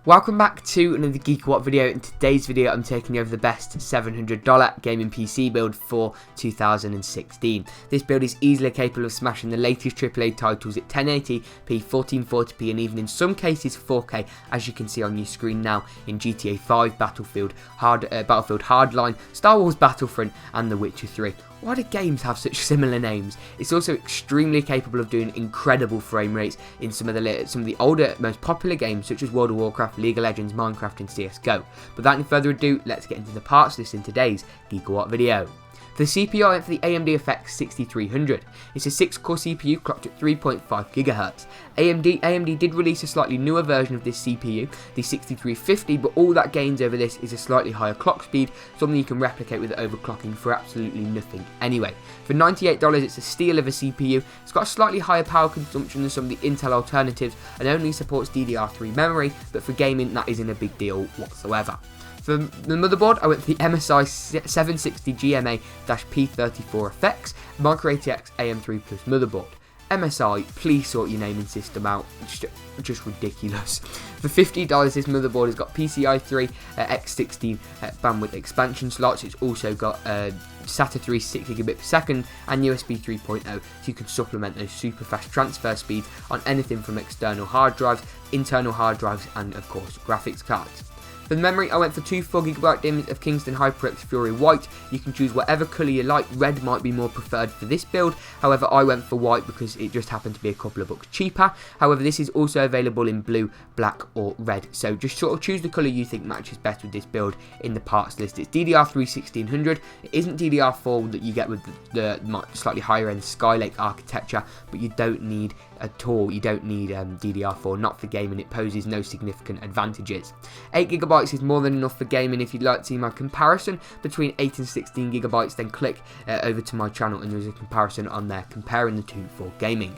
Welcome back to another GeekWhat video. In today's video I'm taking over the best $700 gaming PC build for 2016. This build is easily capable of smashing the latest AAA titles at 1080p, 1440p and even in some cases 4K, as you can see on your screen now in GTA 5, Battlefield Hardline, Star Wars Battlefront and The Witcher 3. Why do games have such similar names? It's also extremely capable of doing incredible frame rates in some of the older, most popular games such as World of Warcraft, League of Legends, Minecraft and CSGO. But without any further ado, let's get into the parts list in today's GeekWhat video. For the CPU, I went for the AMD FX 6300. It's a 6-core CPU clocked at 3.5 GHz. AMD did release a slightly newer version of this CPU, the 6350, but all that gains over this is a slightly higher clock speed, something you can replicate with overclocking for absolutely nothing anyway. For $98, it's a steal of a CPU. It's got a slightly higher power consumption than some of the Intel alternatives and only supports DDR3 memory, but for gaming that isn't a big deal whatsoever. For the motherboard, I went for the MSI 760 GMA-P34 FX Micro ATX AM3 Plus motherboard. MSI, please sort your naming system out, just ridiculous. For $50, this motherboard has got PCI 3 x16 bandwidth expansion slots. It's also got SATA 3 6 gigabit per second and USB 3.0, so you can supplement those super fast transfer speeds on anything from external hard drives, internal hard drives and of course graphics cards. For the memory, I went for two 4GB DIMMs of Kingston HyperX Fury White. You can choose whatever colour you like. Red might be more preferred for this build. However, I went for white because it just happened to be a couple of bucks cheaper. However, this is also available in blue, black or red. So just sort of choose the colour you think matches best with this build in the parts list. It's DDR3-1600. It isn't DDR4 that you get with the slightly higher end Skylake architecture, but you don't need DDR4, not for gaming. It poses no significant advantages. 8GB is more than enough for gaming. If you'd like to see my comparison between 8 and 16GB, then click over to my channel and there's a comparison on there comparing the two for gaming.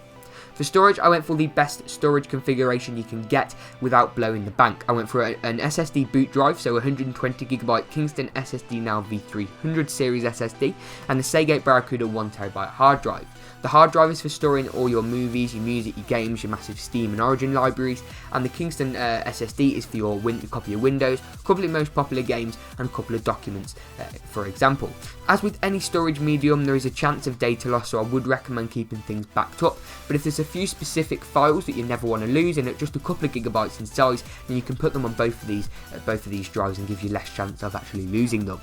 For storage, I went for the best storage configuration you can get without blowing the bank. I went for an SSD boot drive, so 120GB Kingston SSD Now V300 series SSD and the Seagate Barracuda 1TB hard drive. The hard drive is for storing all your movies, your music, your games, your massive Steam and Origin libraries, and the Kingston SSD is for your copy of Windows, a couple of most popular games, and a couple of documents, for example. As with any storage medium, there is a chance of data loss, so I would recommend keeping things backed up, but if there's a few specific files that you never want to lose and at just a couple of gigabytes in size, then you can put them on both of these drives and give you less chance of actually losing them.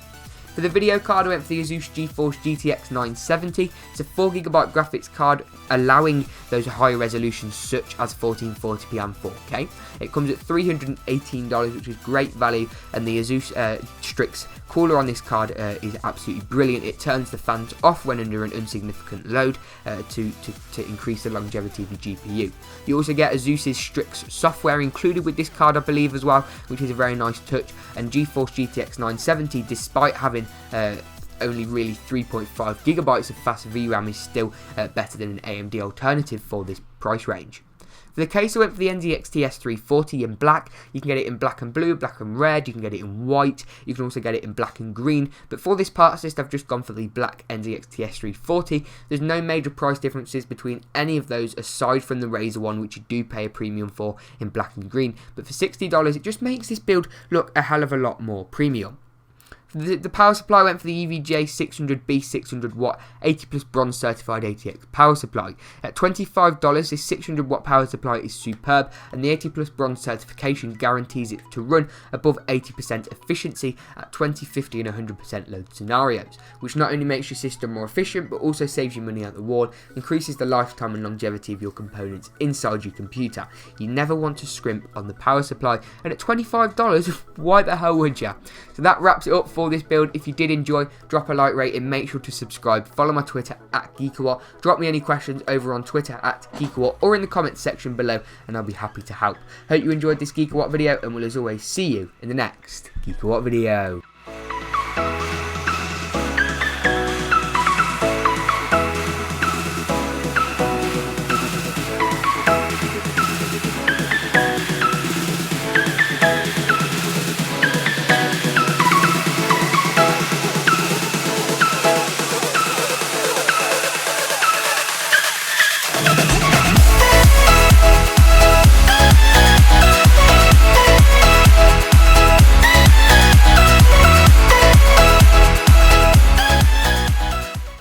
For the video card, I went for the Asus GeForce GTX 970. It's a 4GB graphics card allowing those higher resolutions such as 1440p and 4K. It comes at $318, which is great value, and the Asus STRIX cooler on this card is absolutely brilliant. It turns the fans off when under an insignificant load to increase the longevity of the GPU. You also get Asus's STRIX software included with this card, I believe, as well, which is a very nice touch. And GeForce GTX 970, despite having only really 3.5GB of fast VRAM, is still better than an AMD alternative for this price range. For the case, I went for the NZXT S340 in black. You can get it in black and blue, black and red, you can get it in white, you can also get it in black and green, but for this parts list I've just gone for the black NZXT S340. There's no major price differences between any of those aside from the Razer one, which you do pay a premium for in black and green, but for $60 it just makes this build look a hell of a lot more premium. The power supply went for the EVGA 600B 600W 80 plus bronze certified ATX power supply. At $25, this 600W power supply is superb, and the 80 plus bronze certification guarantees it to run above 80% efficiency at 20, 50 and 100% load scenarios, which not only makes your system more efficient but also saves you money out the wall, increases the lifetime and longevity of your components inside your computer. You never want to scrimp on the power supply, and at $25, why the hell would you? So that wraps it up for this build. If you did enjoy, drop a like rating, make sure to subscribe, follow my Twitter at GeekWhat, drop me any questions over on Twitter at GeekWhat or in the comments section below and I'll be happy to help. Hope you enjoyed this GeekWhat video and will as always see you in the next GeekWhat video.